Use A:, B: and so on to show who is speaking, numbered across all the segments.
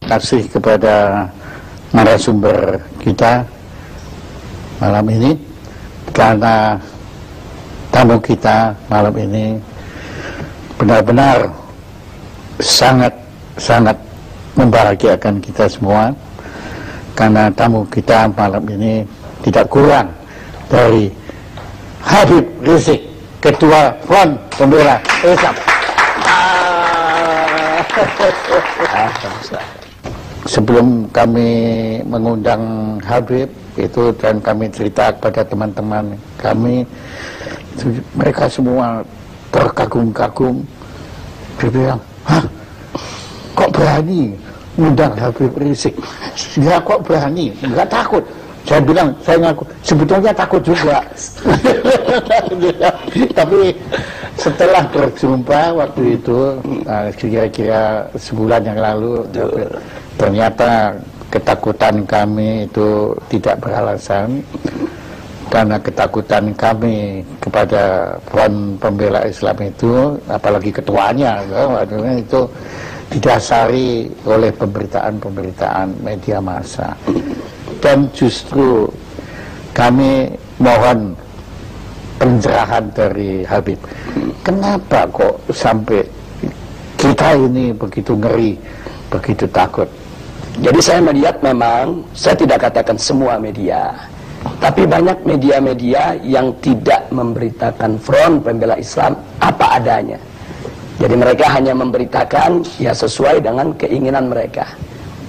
A: kasih kepada narasumber kita malam ini, karena tamu kita malam ini benar-benar sangat membahagiakan kita semua, karena tamu kita malam ini tidak kurang dari Habib Rizik, Ketua Front Pembela Islam. Sebelum kami mengundang Habib itu dan kami cerita kepada teman-teman kami, mereka semua terkagum-kagum. Dia bilang, hah, kok berani ngundang Habib Rizik? Ya kok berani, nggak takut? Saya bilang, saya ngaku, sebetulnya takut juga. Tapi setelah berjumpa waktu itu, kira-kira sebulan yang lalu, ternyata ketakutan kami itu tidak beralasan. Karena ketakutan kami kepada Front Pembela Islam itu, apalagi ketuanya, itu didasari oleh pemberitaan-pemberitaan media massa. Dan justru kami mohon pencerahan dari Habib. Kenapa kok sampai kita ini begitu ngeri, begitu takut?
B: Jadi saya melihat memang, saya tidak katakan semua media, tapi banyak media-media yang tidak memberitakan Front Pembela Islam apa adanya. Jadi mereka hanya memberitakan ya sesuai dengan keinginan mereka.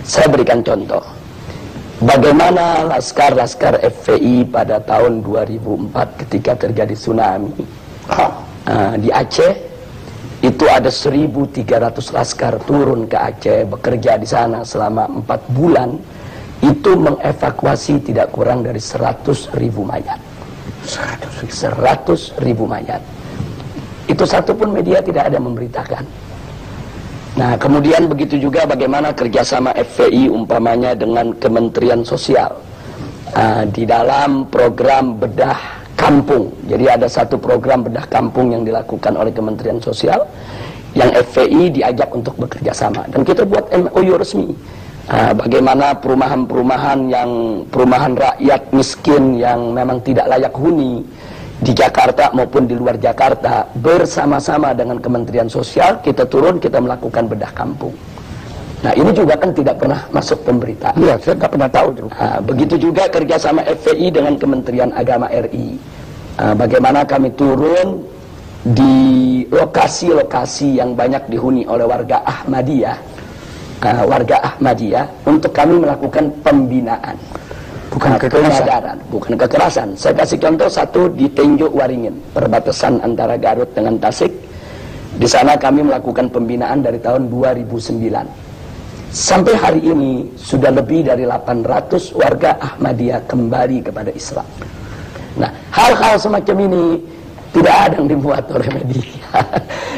B: Saya berikan contoh. Bagaimana laskar-laskar FPI pada tahun 2004 ketika terjadi tsunami di Aceh, itu ada 1.300 laskar turun ke Aceh, bekerja di sana selama 4 bulan, itu mengevakuasi tidak kurang dari 100.000 mayat. 100.000 mayat. Itu satu pun media tidak ada memberitakan. Nah, kemudian begitu juga bagaimana kerjasama FPI umpamanya dengan Kementerian Sosial di dalam program bedah kampung. Jadi ada satu program bedah kampung yang dilakukan oleh Kementerian Sosial yang FPI diajak untuk bekerja sama, dan kita buat MOU resmi. Bagaimana perumahan-perumahan rakyat miskin yang memang tidak layak huni di Jakarta maupun di luar Jakarta, bersama-sama dengan Kementerian Sosial kita turun, kita melakukan bedah kampung. Nah, ini juga kan tidak pernah masuk pemberitaan.
A: Iya, saya nggak pernah tahu.
B: Begitu juga kerjasama FPI dengan Kementerian Agama RI. Bagaimana kami turun di lokasi-lokasi yang banyak dihuni oleh warga Ahmadiyah, untuk kami melakukan pembinaan. Bukan kekerasan. Saya kasih contoh satu di Tenjo Waringin, perbatasan antara Garut dengan Tasik. Di sana kami melakukan pembinaan dari tahun 2009. Sampai hari ini sudah lebih dari 800 warga Ahmadiyah kembali kepada Islam. Nah, hal-hal semacam ini tidak ada yang dibuat oleh media.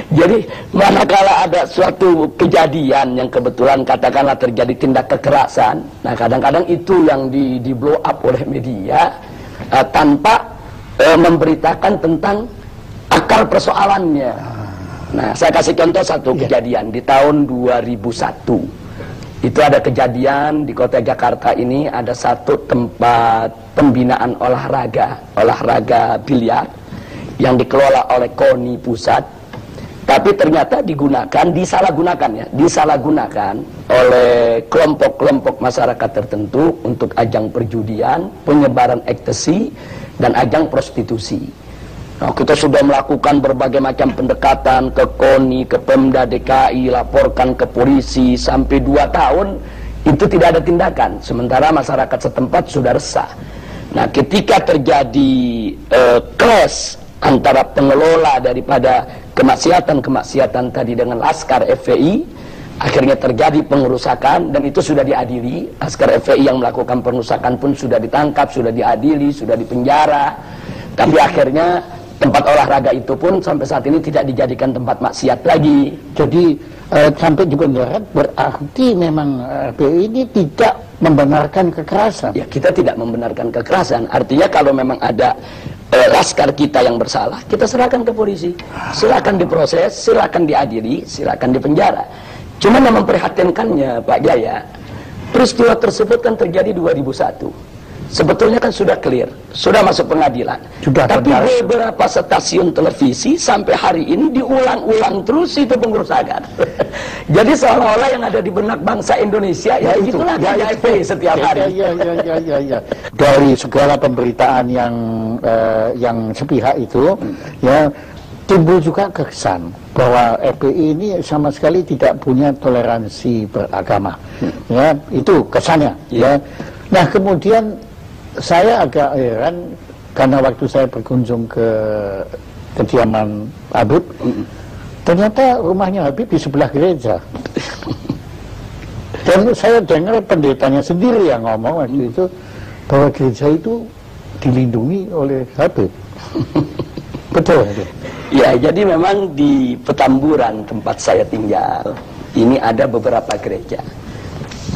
B: Jadi manakala ada suatu kejadian yang kebetulan katakanlah terjadi tindak kekerasan, nah kadang-kadang itu yang di blow up oleh media tanpa memberitakan tentang akar persoalannya. Nah, saya kasih contoh satu kejadian di tahun 2001. Itu ada kejadian di kota Jakarta ini, ada satu tempat pembinaan olahraga biliar yang dikelola oleh KONI pusat, tapi ternyata disalahgunakan oleh kelompok-kelompok masyarakat tertentu untuk ajang perjudian, penyebaran ekstasi, dan ajang prostitusi. Nah, kita sudah melakukan berbagai macam pendekatan ke KONI, ke Pemda DKI, laporkan ke polisi, sampai 2 tahun itu tidak ada tindakan, sementara masyarakat setempat sudah resah. Nah, ketika terjadi clash antara pengelola daripada kemaksiatan tadi dengan laskar FPI, akhirnya terjadi pengerusakan, dan itu sudah diadili. Laskar FPI yang melakukan pengerusakan pun sudah ditangkap, sudah diadili, sudah dipenjara. Tapi akhirnya tempat olahraga itu pun sampai saat ini tidak dijadikan tempat maksiat lagi.
A: Jadi sampai juga berarti memang FPI ini tidak membenarkan kekerasan.
B: Ya, kita tidak membenarkan kekerasan. Artinya kalau memang ada laskar kita yang bersalah, kita serahkan ke polisi, silakan diproses, silakan diadili, silakan dipenjara. Cuma yang memprihatinkannya Pak Jaya, peristiwa tersebut kan terjadi 2001. Sebetulnya kan sudah clear, sudah masuk pengadilan. Tapi beberapa stasiun televisi sampai hari ini diulang-ulang terus itu pengerusakan. Jadi seolah-olah yang ada di benak bangsa Indonesia ya itulah KJP setiap hari.
A: Ya. Dari segala pemberitaan yang sepihak itu, ya timbul juga kesan bahwa FPI ini sama sekali tidak punya toleransi beragama. Ya, itu kesannya. Ya. Nah, kemudian saya agak heran karena waktu saya berkunjung ke kediaman Habib, ternyata rumahnya Habib di sebelah gereja. Dan saya dengar pendetanya sendiri yang ngomong waktu itu bahwa gereja itu dilindungi oleh Habib. Betul.
B: Ya, jadi memang di Petamburan tempat saya tinggal ini ada beberapa gereja.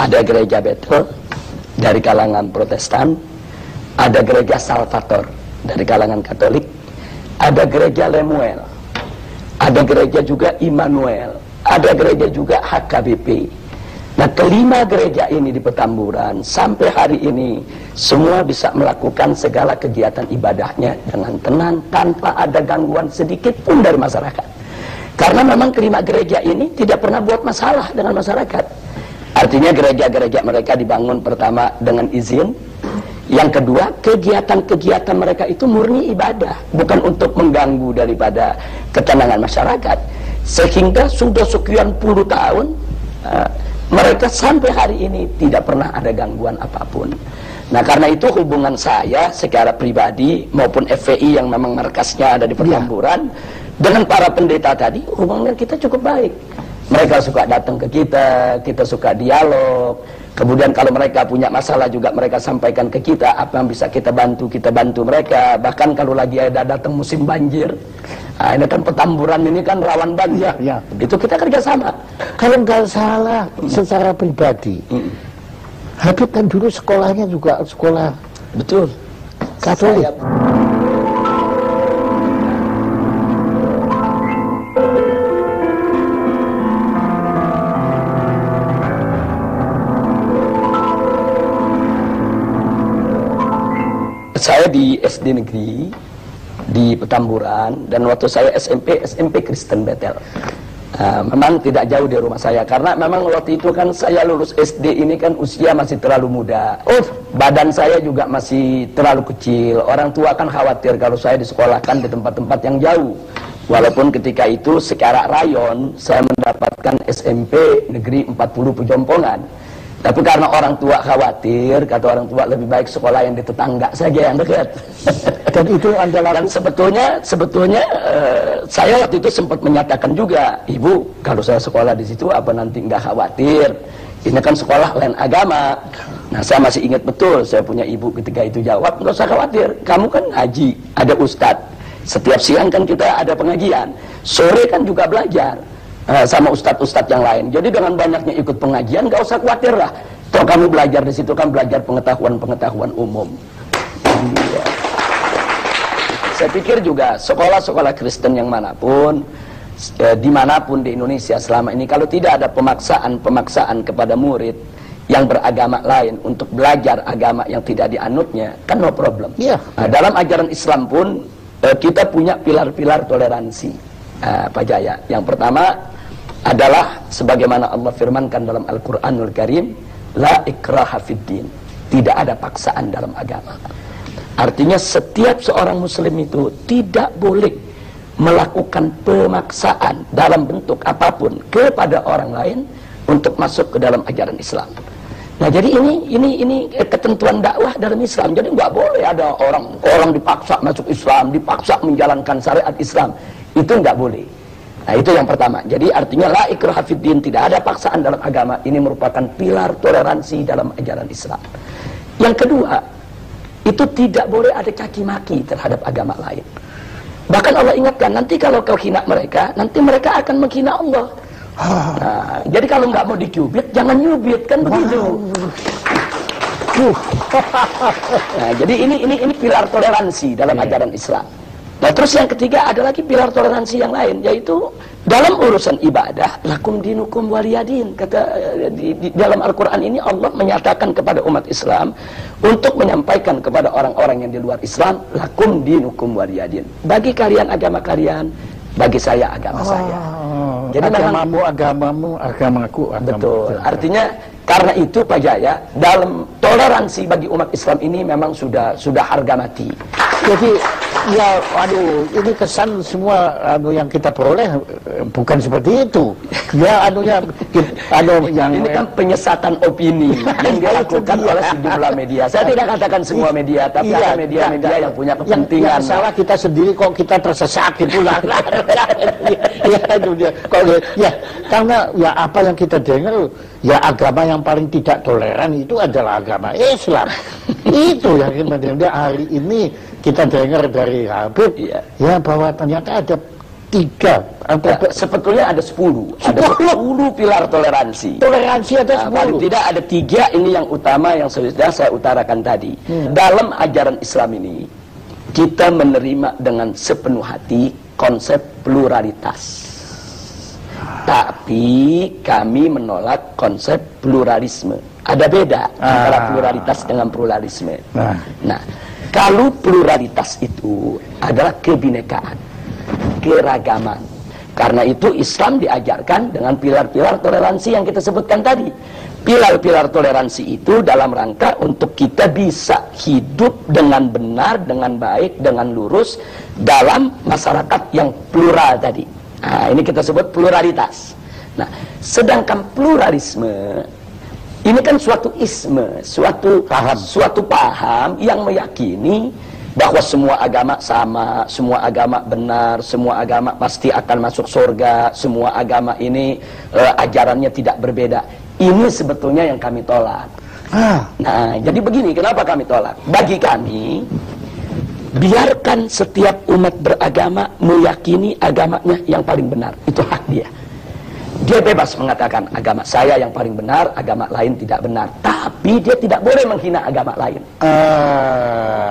B: Ada gereja Bethel dari kalangan Protestan, ada gereja Salvator dari kalangan Katolik, ada gereja Lemuel, ada gereja juga Immanuel, ada gereja juga HKBP. Nah, kelima gereja ini di Petamburan sampai hari ini semua bisa melakukan segala kegiatan ibadahnya dengan tenang tanpa ada gangguan sedikit pun dari masyarakat. Karena memang kelima gereja ini tidak pernah buat masalah dengan masyarakat. Artinya gereja-gereja mereka dibangun pertama dengan izin. Yang kedua, kegiatan-kegiatan mereka itu murni ibadah, bukan untuk mengganggu daripada ketenangan masyarakat. Sehingga sudah sekian puluh tahun mereka sampai hari ini tidak pernah ada gangguan apapun. Nah, karena itu hubungan saya secara pribadi maupun FPI yang memang markasnya ada di Petamburan dengan para pendeta tadi, hubungan kita cukup baik. Mereka suka datang ke kita suka dialog. Kemudian kalau mereka punya masalah juga mereka sampaikan ke kita, apa yang bisa kita bantu mereka. Bahkan kalau lagi ada datang musim banjir, nah ini kan Petamburan ini kan rawan banjir, itu kita kerjasama.
A: Kalau nggak salah secara pribadi, Habib kan dulu sekolahnya juga sekolah
B: betul
A: Katolik.
B: Saya di SD negeri di Petamburan, dan waktu saya SMP Kristen Bethel. Memang tidak jauh dari rumah saya, karena memang waktu itu kan saya lulus SD ini kan usia masih terlalu muda. Badan saya juga masih terlalu kecil. Orang tua kan khawatir kalau saya disekolahkan di tempat-tempat yang jauh. Walaupun ketika itu secara rayon saya mendapatkan SMP negeri 40 Pejompongan. Tapi karena orang tua khawatir, kata orang tua lebih baik sekolah yang di tetangga saja yang dekat.
A: Dan itu adalah.
B: Dan sebetulnya saya waktu itu sempat menyatakan juga, Ibu, kalau saya sekolah di situ apa nanti nggak khawatir? Ini kan sekolah lain agama. Nah, saya masih ingat betul, saya punya ibu ketika itu jawab, nggak usah khawatir. Kamu kan haji, ada ustadz. Setiap siang kan kita ada pengajian. Sore kan juga belajar. Sama ustadz-ustadz yang lain. Jadi dengan banyaknya ikut pengajian, gak usah khawatir lah. Toh kamu belajar di situ kan belajar pengetahuan umum. Ya. Saya pikir juga sekolah-sekolah Kristen yang manapun, dimanapun di Indonesia selama ini, kalau tidak ada pemaksaan kepada murid yang beragama lain untuk belajar agama yang tidak dianutnya, kan no problem. Nah, dalam ajaran Islam pun kita punya pilar-pilar toleransi, Pak Jaya. Yang pertama adalah sebagaimana Allah firmankan dalam Al-Quranul Karim, la ikraha fiddin, tidak ada paksaan dalam agama. Artinya setiap seorang muslim itu tidak boleh melakukan pemaksaan dalam bentuk apapun kepada orang lain untuk masuk ke dalam ajaran Islam. Nah, jadi ini ketentuan dakwah dalam Islam. Jadi nggak boleh ada orang dipaksa masuk Islam, dipaksa menjalankan syariat Islam. Itu nggak boleh. Nah, itu yang pertama. Jadi artinya la ikraha fiddin, tidak ada paksaan dalam agama. Ini merupakan pilar toleransi dalam ajaran Islam. Yang kedua, itu tidak boleh ada caci maki terhadap agama lain. Bahkan Allah ingatkan, nanti kalau kau hina mereka, nanti mereka akan menghina Allah. Nah, jadi kalau nggak mau dicubit, jangan nyubit, kan begitu. Nah, jadi ini pilar toleransi dalam ajaran Islam. Nah, terus yang ketiga ada lagi pilar toleransi yang lain, yaitu dalam urusan ibadah, lakum dinukum waliyadin. Kata di dalam Al-Quran ini Allah menyatakan kepada umat Islam untuk menyampaikan kepada orang-orang yang di luar Islam, lakum dinukum waliyadin. Bagi kalian agama kalian, bagi saya agama saya.
A: Jadi agamamu, agamaku.
B: Betul. Artinya karena itu Pak Jaya, dalam toleransi bagi umat Islam ini memang sudah harga mati.
A: Jadi ya, aduh, ini kesan semua yang kita peroleh bukan seperti itu. Ya, yang
B: ini kan penyesatan opini yang dilakukan oleh sejumlah media. Saya tidak katakan semua media, tapi ada media-media yang punya kepentingan.
A: Yang salah kita sendiri kok kita tersesat itu lah. Ya, karena ya apa yang kita dengar, ya agama yang paling tidak toleran itu adalah agama Islam. Itu yang kita dengar hari ini. Kita dengar dari Habib, ya bahwa ternyata ada 3,
B: sebetulnya ada 10. Ada 10 pilar toleransi.
A: Toleransi ada 10.
B: Paling tidak ada 3 ini yang utama yang sudah saya utarakan tadi. Dalam ajaran Islam ini, kita menerima dengan sepenuh hati konsep pluralitas. Tapi kami menolak konsep pluralisme. Ada beda antara pluralitas dengan pluralisme. Nah, kalau pluralitas itu adalah kebinekaan, keragaman. Karena itu Islam diajarkan dengan pilar-pilar toleransi yang kita sebutkan tadi. Pilar-pilar toleransi itu dalam rangka untuk kita bisa hidup dengan benar, dengan baik, dengan lurus dalam masyarakat yang plural tadi. Nah, ini kita sebut pluralitas. Nah, sedangkan pluralisme ini kan suatu isme, suatu paham yang meyakini bahwa semua agama sama, semua agama benar, semua agama pasti akan masuk surga, semua agama ini ajarannya tidak berbeda. Ini sebetulnya yang kami tolak. Nah, jadi begini, kenapa kami tolak? Bagi kami, biarkan setiap umat beragama meyakini agamanya yang paling benar. Itu hak dia. Dia bebas mengatakan agama saya yang paling benar, agama lain tidak benar. Tapi dia tidak boleh menghina agama lain.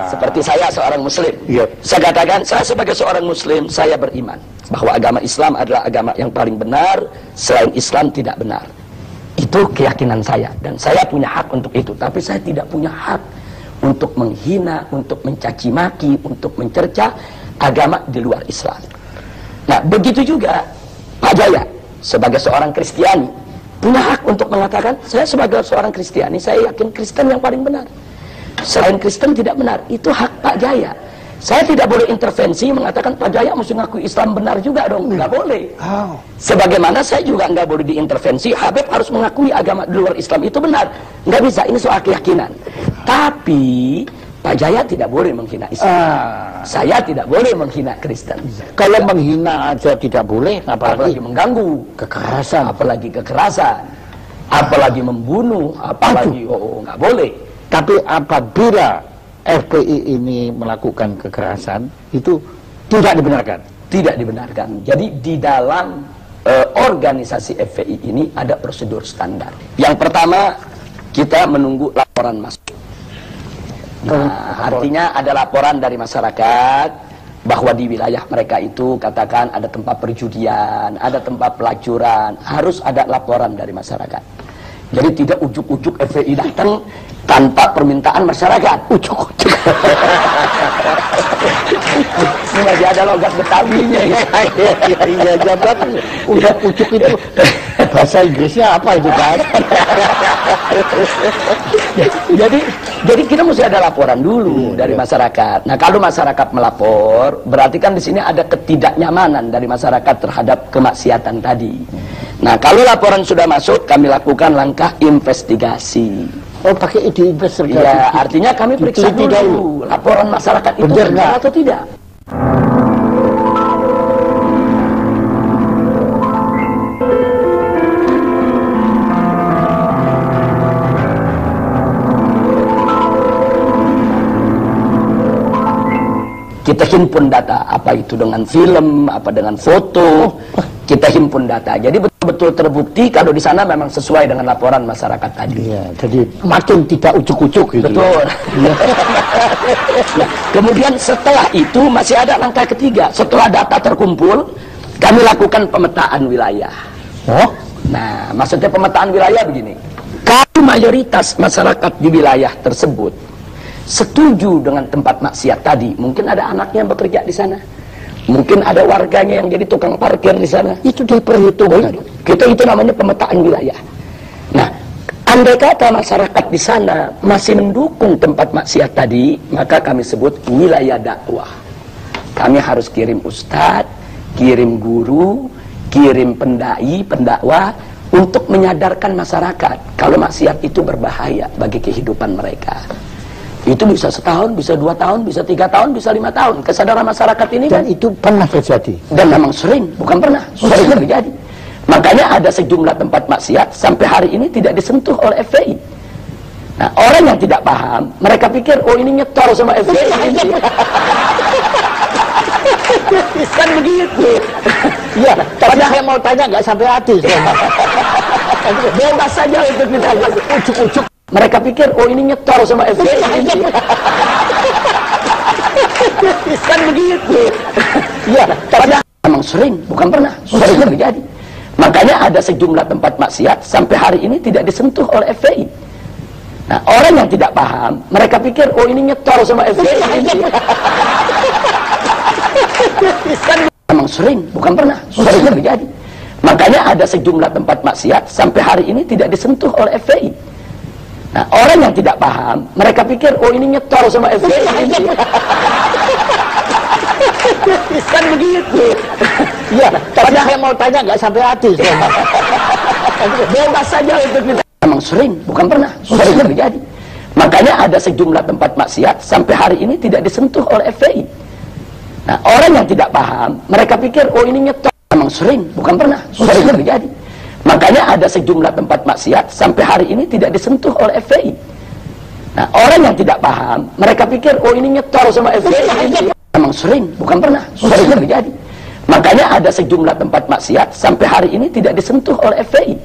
B: Seperti saya seorang muslim. Saya katakan, saya sebagai seorang muslim, saya beriman bahwa agama Islam adalah agama yang paling benar, selain Islam tidak benar. Itu keyakinan saya. Dan saya punya hak untuk itu. Tapi saya tidak punya hak untuk menghina, untuk mencaci maki, untuk mencerca agama di luar Islam. Nah, begitu juga Pak Jaya sebagai seorang Kristiani punya hak untuk mengatakan, saya sebagai seorang Kristiani, saya yakin Kristen yang paling benar, selain Kristen tidak benar. Itu hak Pak Jaya. Saya tidak boleh intervensi mengatakan Pak Jaya mesti ngaku Islam benar juga dong. Nggak boleh. Sebagaimana saya juga nggak boleh diintervensi, Habib harus mengakui agama di luar Islam itu benar. Nggak bisa, ini soal keyakinan. Tapi Pak Jaya tidak boleh menghina Islam. Saya tidak boleh menghina Kristen.
A: Kalau menghina aja tidak boleh,
B: apalagi mengganggu,
A: kekerasan,
B: apalagi membunuh, apalagi nggak boleh.
A: Tapi apabila FPI ini melakukan kekerasan, itu tidak dibenarkan.
B: Tidak dibenarkan. Jadi di dalam organisasi FPI ini ada prosedur standar. Yang pertama, kita menunggu laporan masuk. Nah, artinya ada laporan dari masyarakat bahwa di wilayah mereka itu katakan ada tempat perjudian, ada tempat pelacuran, harus ada laporan dari masyarakat. Jadi tidak ujuk-ujuk FPI datang tanpa permintaan masyarakat. Ujuk-ujuk. Ini masih ada logat Betawinya.
A: Iya, jabatan ujuk-ujuk itu bahasa Inggrisnya apa itu kan?
B: Jadi kita mesti ada laporan dulu dari masyarakat. Nah, kalau masyarakat melapor, berarti kan di sini ada ketidaknyamanan dari masyarakat terhadap kemaksiatan tadi. Nah, kalau laporan sudah masuk, kami lakukan langkah investigasi.
A: Oh, pakai ide investigasi.
B: Iya, artinya kami periksa dulu laporan masyarakat itu benar atau tidak. Kita himpun data, apa itu dengan film, apa dengan foto, kita himpun data. Jadi betul-betul terbukti kalau di sana memang sesuai dengan laporan masyarakat tadi.
A: Iya, jadi makin tidak ujuk-ujuk gitu.
B: Betul. Nah, kemudian setelah itu masih ada langkah ketiga. Setelah data terkumpul, kami lakukan pemetaan wilayah.
A: Oh,
B: Nah, maksudnya pemetaan wilayah begini. Kalau mayoritas masyarakat di wilayah tersebut setuju dengan tempat maksiat tadi, mungkin ada anaknya yang bekerja di sana, mungkin ada warganya yang jadi tukang parkir di sana, itu diperhitungkan. Itu namanya pemetaan wilayah. Nah, andai kata masyarakat di sana masih mendukung tempat maksiat tadi, maka kami sebut wilayah dakwah. Kami harus kirim ustadz, kirim guru, kirim pendai, pendakwah untuk menyadarkan masyarakat kalau maksiat itu berbahaya bagi kehidupan mereka. Itu bisa setahun, bisa 2 tahun, bisa 3 tahun, bisa 5 tahun. Kesadaran masyarakat ini
A: dan itu pernah terjadi.
B: Dan memang sering, bukan pernah, sering terjadi. Makanya ada sejumlah tempat maksiat sampai hari ini tidak disentuh oleh FPI. Nah, orang yang tidak paham, mereka pikir, oh ini nyetor sama FPI. Kan begitu.
A: Iya, tapi saya mau tanya nggak sampai hati.
B: Bebas saja untuk ditanya.
A: Ujuk-ujuk.
B: Mereka pikir, oh ini nyetor sama FPI. Kan begitu.
A: Iya, tapi
B: memang sering, bukan pernah, sering terjadi. Makanya ada sejumlah tempat maksiat sampai hari ini tidak disentuh oleh FPI. Nah, orang yang tidak paham, mereka pikir, oh ini nyetor sama FPI. Kan memang sering, bukan pernah, sering terjadi. Makanya ada sejumlah tempat maksiat sampai hari ini tidak disentuh oleh FPI. Nah, orang yang tidak paham, mereka pikir, oh ini nyetor sama FPI. Kan begitu.
A: iya, tapi saya mau tanya nggak sampai hati.
B: Bebas saja untuk ditanya. Memang sering, bukan pernah, sering terjadi. Makanya ada sejumlah tempat maksiat sampai hari ini tidak disentuh oleh FPI. Nah, orang yang tidak paham, mereka pikir, oh ini nyetor. Memang sering, bukan pernah, sering terjadi. Makanya ada sejumlah tempat maksiat sampai hari ini tidak disentuh oleh FPI. Nah, orang yang tidak paham, mereka pikir, oh ini nyetor sama FPI. Memang sering, bukan pernah, sering terjadi. Makanya ada sejumlah tempat maksiat sampai hari ini tidak disentuh oleh FPI.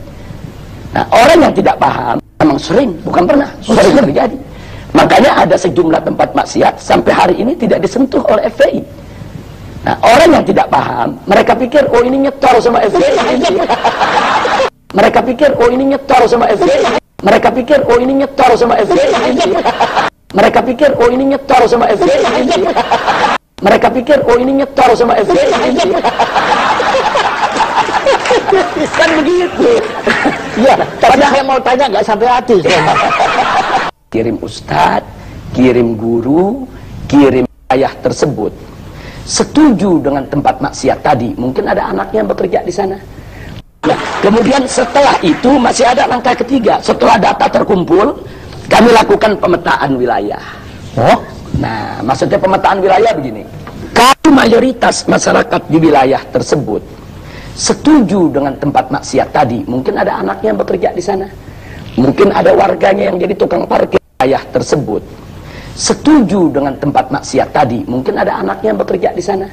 B: Nah, orang yang tidak paham, memang sering, bukan pernah, sering terjadi. Makanya ada sejumlah tempat maksiat sampai hari ini tidak disentuh oleh FPI. Nah, orang yang tidak paham, mereka pikir, oh ini nyetor sama FPI. Mereka pikir, oh ini nyetor sama FPI. Mereka pikir, oh ini nyetor sama FPI. Mereka pikir, oh ini nyetor sama FPI. Mereka pikir, oh ini nyetor sama FPI. Kan begitu.
A: Iya, tapi saya mau tanya nggak sampai hati.
B: Kirim ustadz, kirim guru, kirim ayah tersebut setuju dengan tempat maksiat tadi, mungkin ada anaknya yang bekerja di sana. Nah, kemudian setelah itu masih ada langkah ketiga. Setelah data terkumpul, kami lakukan pemetaan wilayah.
A: Oh,
B: Nah, maksudnya pemetaan wilayah begini. Kalau mayoritas masyarakat di wilayah tersebut setuju dengan tempat maksiat tadi, mungkin ada anaknya yang bekerja di sana, mungkin ada warganya yang jadi tukang parkir wilayah tersebut setuju dengan tempat maksiat tadi, mungkin ada anaknya yang bekerja di sana,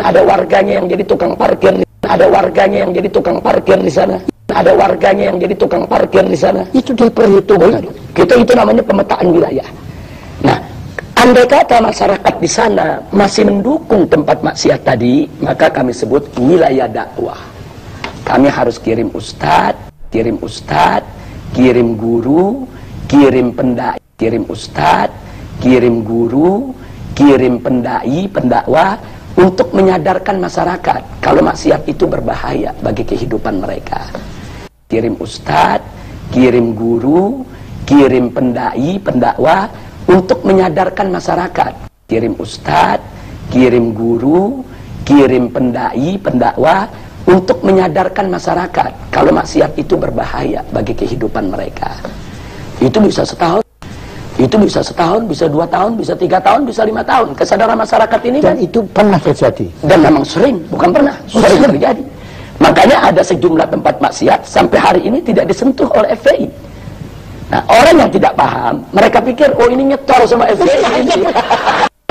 B: ada warganya yang jadi tukang parkir, ada warganya yang jadi tukang parkir di sana, ada warganya yang jadi tukang parkir di sana, itu diperhitungkan. Itu namanya pemetaan wilayah. Nah, andai kata masyarakat di sana masih mendukung tempat maksiat tadi, maka kami sebut wilayah dakwah. Kami harus kirim ustadz, kirim guru, kirim pendai, kirim ustadz, kirim guru, kirim pendai, pendakwah untuk menyadarkan masyarakat kalau maksiat itu berbahaya bagi kehidupan mereka. Kirim ustadz, kirim guru, kirim pendai, pendakwah untuk menyadarkan masyarakat. Kirim ustadz, kirim guru, kirim pendai, pendakwah untuk menyadarkan masyarakat kalau maksiat itu berbahaya bagi kehidupan mereka. Itu bisa setahun, bisa 2 tahun, bisa 3 tahun, bisa 5 tahun. Kesadaran masyarakat ini
A: dan itu pernah terjadi.
B: Dan memang sering, bukan pernah, sering terjadi. Makanya ada sejumlah tempat maksiat sampai hari ini tidak disentuh oleh FPI. Nah, orang yang tidak paham, mereka pikir, oh ini nyetor sama FPI.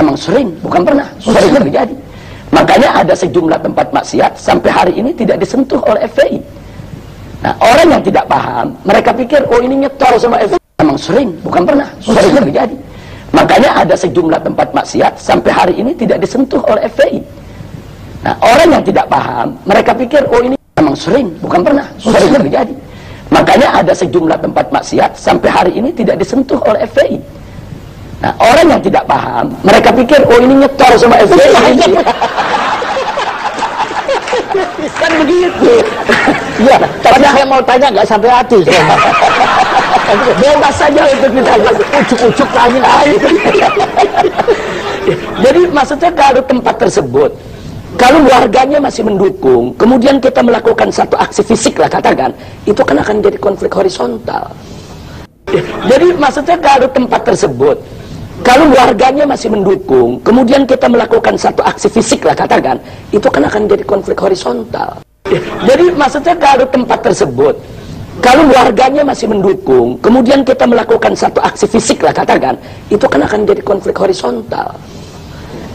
B: Memang sering, bukan pernah, sering terjadi. Makanya ada sejumlah tempat maksiat sampai hari ini tidak disentuh oleh FPI. Nah, orang yang tidak paham, mereka pikir, oh ini nyetor sama FPI. Memang sering, bukan pernah, sering terjadi. Makanya ada sejumlah tempat maksiat sampai hari ini tidak disentuh oleh FPI. Nah, orang yang tidak paham, mereka pikir, oh ini memang sering, bukan pernah, sering terjadi. Makanya ada sejumlah tempat maksiat sampai hari ini tidak disentuh oleh FPI. Nah, orang yang tidak paham, mereka pikir, oh ini nyetor sama FPI. Kan begitu.
A: Iya, tapi saya mau tanya nggak sampai hati.
B: Bebas saja untuk ditanya.
A: Ujuk-ujuk tanya.
B: Jadi maksudnya kalau tempat tersebut, kalau warganya masih mendukung, kemudian kita melakukan satu aksi fisik lah katakan, itu kan akan jadi konflik horizontal. Jadi maksudnya kalau tempat tersebut, kalau warganya masih mendukung, kemudian kita melakukan satu aksi fisik lah katakan, itu kan akan jadi konflik horizontal. Jadi maksudnya kalau tempat tersebut, kalau warganya masih mendukung, kemudian kita melakukan satu aksi fisik lah katakan, itu kan akan jadi konflik horizontal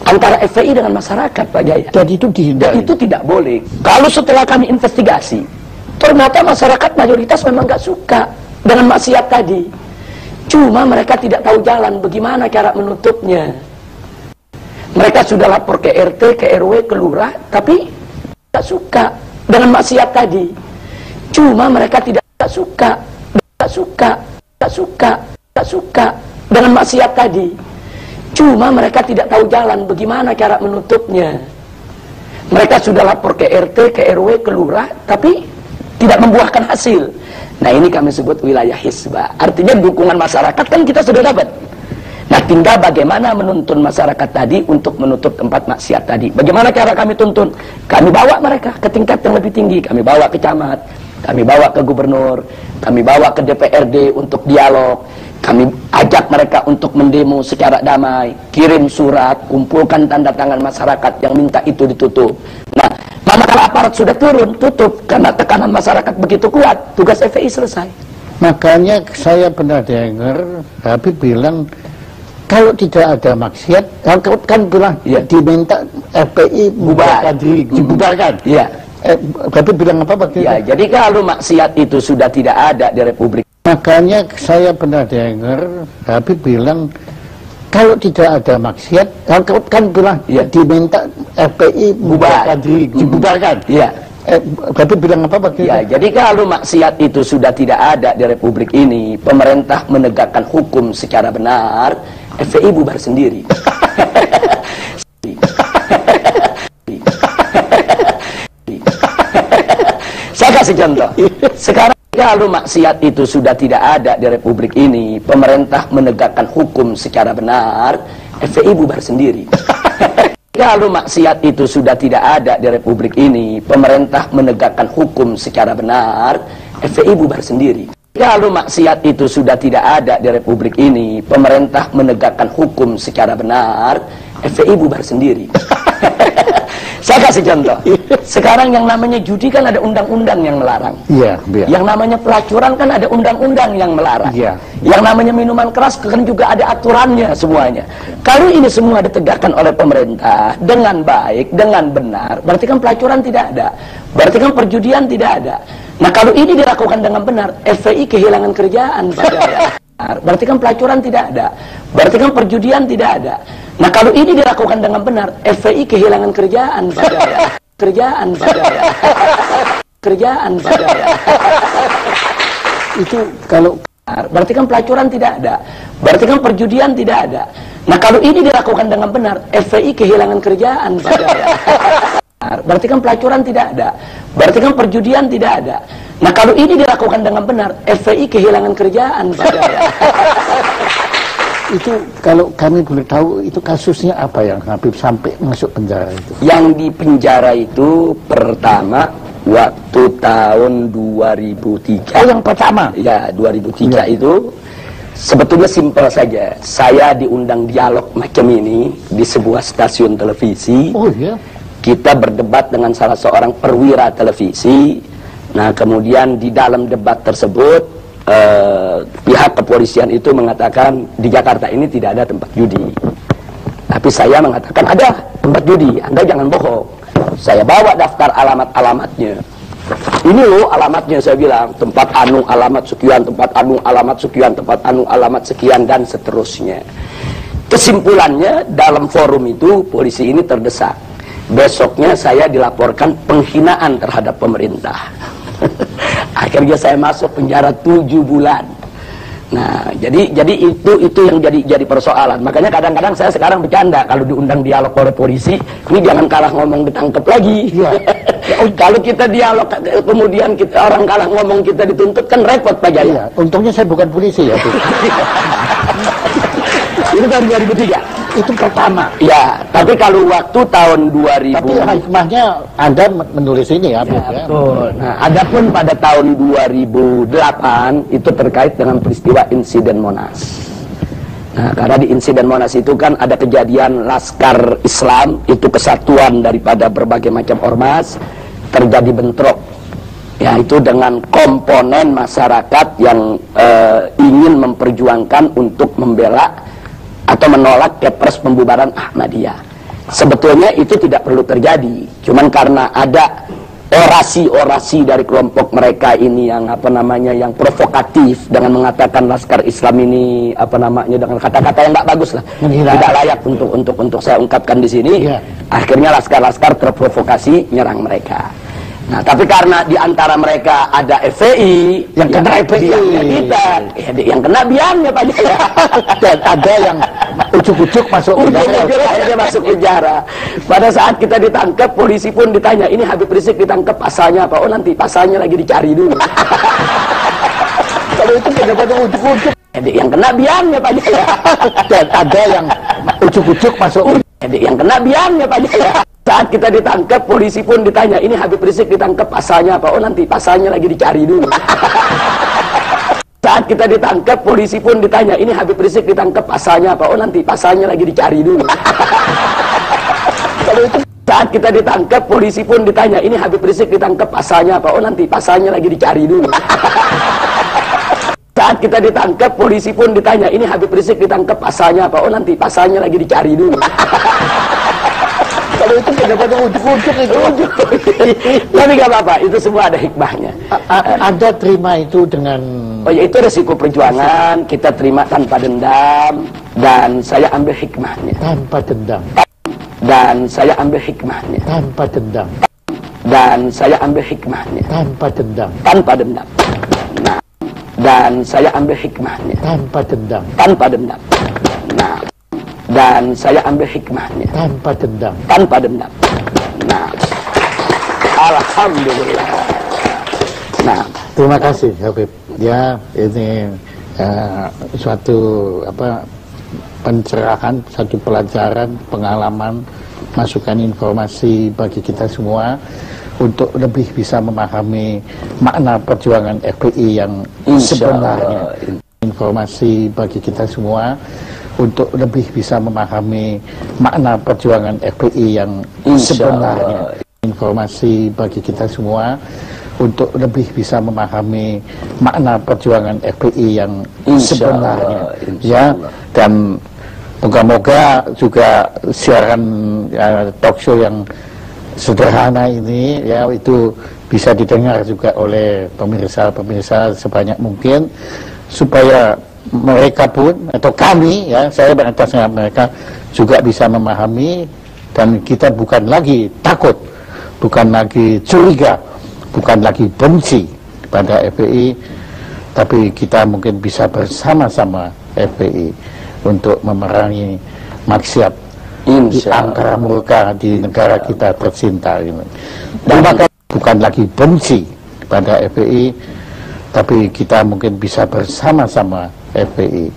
B: antara FPI dengan masyarakat, Pak Jaya.
A: Dan itu dihindari.
B: Dan itu tidak boleh. Kalau setelah kami investigasi, ternyata masyarakat mayoritas memang nggak suka dengan maksiat tadi. Cuma mereka tidak tahu jalan bagaimana cara menutupnya. Mereka sudah lapor ke RT, ke RW, ke lurah, tapi tidak suka dengan maksiat tadi. Cuma mereka tidak suka dengan maksiat tadi. Cuma mereka tidak tahu jalan bagaimana cara menutupnya. Mereka sudah lapor ke RT, ke RW, ke lurah, tapi tidak membuahkan hasil. Nah, ini kami sebut wilayah hisbah. Artinya dukungan masyarakat kan kita sudah dapat. Nah, tinggal bagaimana menuntun masyarakat tadi untuk menutup tempat maksiat tadi. Bagaimana cara kami tuntun? Kami bawa mereka ke tingkat yang lebih tinggi. Kami bawa ke camat, kami bawa ke gubernur, kami bawa ke DPRD untuk dialog. Kami ajak mereka untuk mendemo secara damai, kirim surat, kumpulkan tanda tangan masyarakat yang minta itu ditutup. Nah, manakala aparat sudah turun, tutup, karena tekanan masyarakat begitu kuat, tugas FPI selesai.
A: Makanya saya pernah dengar Habib bilang, kalau tidak ada maksiat, kan bilang
B: Ya.
A: diminta FPI dibubarkan.
B: Iya.
A: Habib bilang apa waktu
B: Ya,
A: itu?
B: jadi kalau maksiat itu sudah tidak ada di Republik.
A: Makanya saya pernah dengar Habib bilang, kalau tidak ada maksiat, kan bilang
B: Ya.
A: diminta FPI dibubarkan.
B: Iya.
A: Habib bilang apa waktu
B: Ya,
A: itu?
B: jadi kalau maksiat itu sudah tidak ada di Republik ini, pemerintah menegakkan hukum secara benar, FPI bubar sendiri. Saya kasih contoh. Sekarang kalau maksiat itu sudah tidak ada di Republik ini, pemerintah menegakkan hukum secara benar, FPI bubar sendiri. Kalau maksiat itu sudah tidak ada di Republik ini, pemerintah menegakkan hukum secara benar, FPI bubar sendiri. Kalau maksiat itu sudah tidak ada di Republik ini, pemerintah menegakkan hukum secara benar, FPI bubar sendiri. Saya kasih contoh. Sekarang yang namanya judi kan ada undang-undang yang melarang.
A: Iya, iya.
B: Yang namanya pelacuran kan ada undang-undang yang melarang.
A: Iya.
B: Yang namanya minuman keras kan juga ada aturannya semuanya. Kalau ini semua ditegakkan oleh pemerintah dengan baik, dengan benar, berarti kan pelacuran tidak ada. Berarti kan perjudian tidak ada. Nah, kalau ini dilakukan dengan benar, FPI kehilangan kerjaan, Pak Jaya. Berarti kan pelacuran tidak ada. Berarti kan perjudian tidak ada. Nah, kalau ini dilakukan dengan benar, FPI kehilangan kerjaan, Pak Jaya. Kerjaan, Pak Jaya. Kerjaan, Pak Jaya.
A: Itu kalau
B: Berarti kan pelacuran tidak ada. Berarti kan perjudian tidak ada. Nah, kalau ini dilakukan dengan benar, FPI kehilangan kerjaan, Pak Jaya. Berarti kan pelacuran tidak ada. Berarti kan perjudian tidak ada. Nah, kalau ini dilakukan dengan benar, FPI kehilangan kerjaan, Pak Jaya.
A: itu kalau kami boleh tahu itu kasusnya apa yang Habib sampai masuk penjara itu?
B: Yang di penjara itu pertama waktu tahun 2003.
A: Oh, yang pertama?
B: Ya, 2003
A: Ya.
B: itu sebetulnya simpel saja. Saya diundang dialog macam ini di sebuah stasiun televisi.
A: Oh iya.
B: Kita berdebat dengan salah seorang perwira televisi. Nah, kemudian di dalam debat tersebut pihak kepolisian itu mengatakan di Jakarta ini tidak ada tempat judi. Tapi saya mengatakan ada tempat judi, Anda jangan bohong. Saya bawa daftar alamat-alamatnya. Ini loh alamatnya, saya bilang, tempat anu alamat sekian, tempat anu alamat sekian, tempat anu alamat sekian, dan seterusnya. Kesimpulannya dalam forum itu polisi ini terdesak. Besoknya saya dilaporkan penghinaan terhadap pemerintah. Akhirnya saya masuk penjara 7 bulan. Nah, jadi itu yang jadi persoalan. Makanya kadang-kadang saya sekarang bercanda kalau diundang dialog oleh polisi, ini jangan kalah ngomong ditangkap lagi. Ya. Kalau kita dialog kemudian orang kalah ngomong kita dituntut kan repot Pak Jaya.
A: Ya, untungnya saya bukan polisi ya.
B: Itu tahun 2003.
A: Itu pertama.
B: Ya, tapi kalau waktu tahun 2000.
A: Tapi hikmahnya Anda menulis ini ya,
B: betul. Nah, adapun pada tahun 2008 itu terkait dengan peristiwa insiden Monas. Nah, karena di insiden Monas itu kan ada kejadian Laskar Islam, itu kesatuan daripada berbagai macam ormas, terjadi bentrok. Ya, itu dengan komponen masyarakat yang ingin memperjuangkan untuk membela atau menolak kepres pembubaran Ahmadiyah. Sebetulnya itu tidak perlu terjadi, cuman karena ada orasi-orasi dari kelompok mereka ini yang yang provokatif dengan mengatakan Laskar Islam ini dengan kata-kata yang nggak bagus lah, tidak layak untuk saya ungkapkan di sini. Akhirnya laskar-laskar terprovokasi nyerang mereka. Nah, tapi karena di antara mereka ada FPI, yang kena FPI-nya kita, yang kena biangnya Pak Jaya.
A: Dan ada yang ujuk-ujuk masuk penjara.
B: Akhirnya masuk penjara. Pada saat kita ditangkap, polisi pun ditanya, ini Habib Rizik ditangkap pasalnya apa? Oh, nanti pasalnya lagi dicari dulu.
A: Kalau itu tidak ada ujuk-ujuk.
B: Yang kena biangnya Pak Jaya.
A: Dan ada yang ujuk-ujuk masuk.
B: Yang kena biangnya Pak Jaya. Saat kita ditangkap, polisi pun ditanya, ini Habib Rizik ditangkap pasalnya apa? Oh, nanti pasalnya lagi dicari dulu. Saat kita ditangkap, polisi pun ditanya, ini Habib Rizik ditangkap pasalnya apa? Oh, nanti pasalnya lagi dicari dulu. Kalau itu saat kita ditangkap, polisi pun ditanya, ini Habib Rizik ditangkap pasalnya apa? Oh, nanti pasalnya lagi dicari dulu. Saat kita ditangkap, polisi pun ditanya, ini Habib Rizik ditangkap pasalnya apa? Oh, nanti pasalnya lagi dicari dulu.
A: Kalau itu tidak ada ujuk-ujuk itu.
B: Tapi nggak apa-apa, itu semua ada hikmahnya.
A: Anda terima itu dengan...
B: Oh ya, itu resiko perjuangan, kita terima tanpa dendam, dan saya ambil hikmahnya.
A: Tanpa dendam.
B: Dan saya ambil hikmahnya.
A: Tanpa dendam.
B: Dan saya ambil hikmahnya.
A: Tanpa dendam.
B: Tanpa dendam. Nah, dan saya ambil hikmahnya.
A: Tanpa dendam.
B: Tanpa dendam. Nah, dan saya ambil hikmahnya.
A: Tanpa dendam.
B: Tanpa dendam. Nah, alhamdulillah. Nah,
A: terima kasih Habib. Ya, ini suatu pencerahan, satu pelajaran, pengalaman, masukan informasi bagi kita semua untuk lebih bisa memahami makna perjuangan FPI yang sebenarnya. Informasi bagi kita semua untuk lebih bisa memahami makna perjuangan FPI yang sebenarnya. Informasi bagi kita semua untuk lebih bisa memahami makna perjuangan FPI yang sebenarnya. Ya, dan moga-moga juga siaran talk show yang sederhana ini ya itu bisa didengar juga oleh pemirsa-pemirsa sebanyak mungkin, supaya mereka pun atau kami, ya saya beratasnya mereka juga bisa memahami, dan kita bukan lagi takut, bukan lagi curiga, bukan lagi benci pada FPI, tapi kita mungkin bisa bersama-sama FPI untuk memerangi maksiat di angkara murka di negara kita tercinta ini. Dan maka bukan lagi benci pada FPI, tapi kita mungkin bisa bersama-sama FPI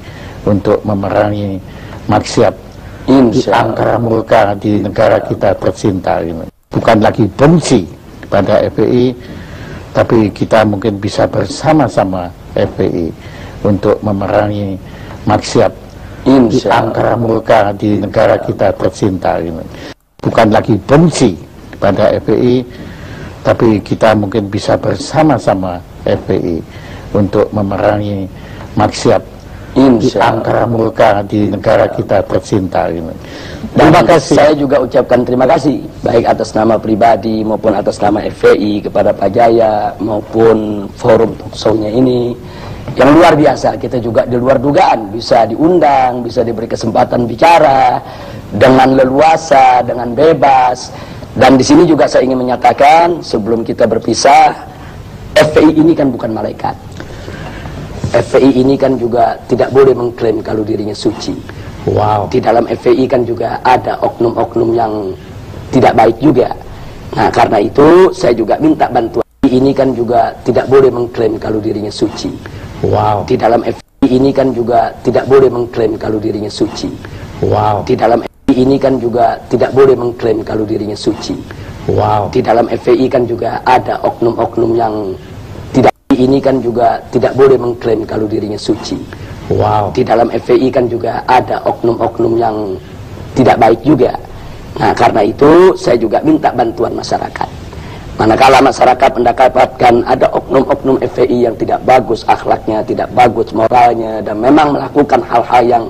A: untuk memerangi maksiat di angkara murka di negara kita tercinta ini. Bukan lagi benci pada FPI, tapi kita mungkin bisa bersama-sama FPI untuk memerangi maksiat di angkara murka di negara kita tercinta ini. Bukan lagi benci pada FPI, tapi kita mungkin bisa bersama-sama FPI untuk memerangi maksiat di angkara murka di negara kita tercinta ini.
B: Terima kasih. Saya juga ucapkan terima kasih baik atas nama pribadi maupun atas nama FPI kepada Pak Jaya maupun forum talk show-nya ini yang luar biasa. Kita juga di luar dugaan bisa diundang, bisa diberi kesempatan bicara dengan leluasa, dengan bebas. Dan di sini juga saya ingin menyatakan sebelum kita berpisah, FPI ini kan bukan malaikat. FPI ini kan juga tidak boleh mengklaim kalau dirinya suci.
A: Wow.
B: Di dalam FPI kan juga ada oknum-oknum yang tidak baik juga. Nah, karena itu saya juga minta bantuan. Ini kan juga tidak boleh mengklaim kalau dirinya suci.
A: Wow.
B: Di dalam FPI ini kan juga tidak boleh mengklaim kalau dirinya suci.
A: Wow.
B: Di dalam FPI ini kan juga tidak boleh mengklaim kalau dirinya suci.
A: Wow.
B: Di dalam FPI kan juga ada oknum-oknum yang tidak, ini kan juga tidak boleh mengklaim kalau dirinya suci.
A: Wow.
B: Di dalam FPI kan juga ada oknum-oknum yang tidak baik juga. Nah, karena itu saya juga minta bantuan masyarakat. Manakala masyarakat mendapatkan ada oknum-oknum FPI yang tidak bagus akhlaknya, tidak bagus moralnya, dan memang melakukan hal-hal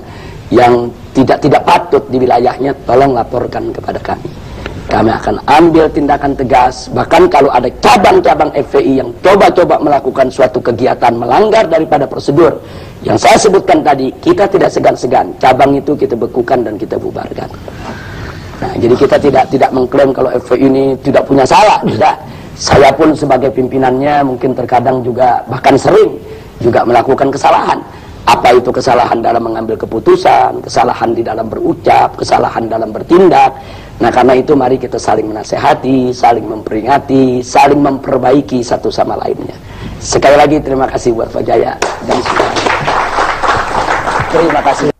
B: yang tidak patut di wilayahnya, tolong laporkan kepada kami. Kami akan ambil tindakan tegas. Bahkan kalau ada cabang-cabang FPI yang coba-coba melakukan suatu kegiatan melanggar daripada prosedur yang saya sebutkan tadi, kita tidak segan-segan. Cabang itu kita bekukan dan kita bubarkan. Nah, jadi kita tidak mengklaim kalau FPI ini tidak punya salah, tidak. Saya pun sebagai pimpinannya mungkin terkadang juga bahkan sering juga melakukan kesalahan. Apa itu kesalahan dalam mengambil keputusan, kesalahan di dalam berucap, kesalahan dalam bertindak. Nah, karena itu mari kita saling menasehati, saling memperingati, saling memperbaiki satu sama lainnya. Sekali lagi terima kasih buat Pak Jaya dan semua. Terima kasih.